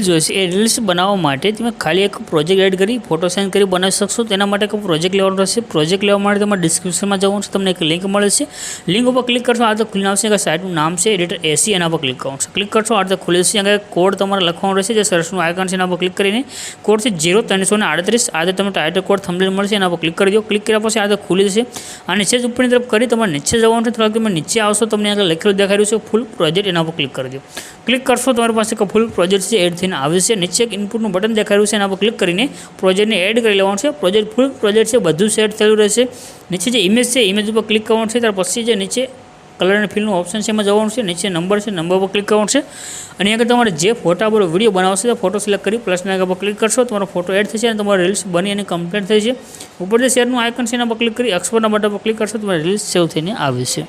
જોઈએ છે એ રીલ્સ બનાવવા માટે તમે ખાલી એક પ્રોજેક્ટ એડ કરી ફોટો સેન્ડ કરી બનાવી શકશો। તેના માટે એક પ્રોજેક્ટ લેવાનો રહેશે। પ્રોજેક્ટ લેવા માટે તમારે ડિસ્ક્રિપ્શનમાં જવાનું છે, તમને એક લિંક મળે છે। લિંક ઉપર ક્લિક કરશો આ તો ખુલીને આવશે કે સાઇટનું નામ છે એડિટર એસી, એના પર ક્લિક કરવાનું છે। ક્લિક કરશો આ તો ખુલે છે। આગળ કોડ તમારે લખવાનો રહેશે, જે સર્ચનું આઇકન છે એના પર ક્લિક કરીને કોડ છે 0338। આ તો તમને ટાઇટલ કોડ થંબનેલ મળશે, એના પર ક્લિક કરી દો। ક્લિક કર્યા પછી આ તો ખુલે છે આ નીચે ઉપરની તરફ કરી તમારે નીચે જવાનું છે। થોડાક તમે નીચે આવશો તમને આગળ લખેલું દેખાઈ રહ્યું છે ફૂલ પ્રોજેક્ટ, એના પર ક્લિક કરી દો। ક્લિક કરશો તમારી પાસે એક ફૂલ પ્રોજેક્ટ છે એડ થઈને આવે છે। નીચે એક ઇનપુટનું બટન દેખાઈ રહ્યું છે, એના પર ક્લિક કરીને પ્રોજેક્ટને એડ કરી લેવાનું છે। પ્રોજેક્ટ ફૂલ પ્રોજેક્ટ છે, બધું સેટ થયેલું રહેશે। નીચે જે ઇમેજ છે ઇમેજ ઉપર ક્લિક કરવાનું છે, ત્યાર પછી જે નીચે કલર અને ફિલનું ઓપ્શન છે એમાં જવાનું છે। નીચે નંબર છે, નંબર પર ક્લિક કરવાનું છે અને આગળ તમારે જે ફોટા પર વિડીયો બનાવશે તો ફોટો સિલેક્ટ કરી પ્લસના આગળ પર ક્લિક કરશો, તમારો ફોટો એડ થશે અને તમારી રીલ્સ બની અને કમ્પ્લીટ થઈ છે। ઉપર જે શેરનું આઇકન છે એના પર ક્લિક કરી એક્સપોર્ટના બટન પર ક્લિક કરશો, તમારી રીલ્સ સેવ થઈને આવે છે।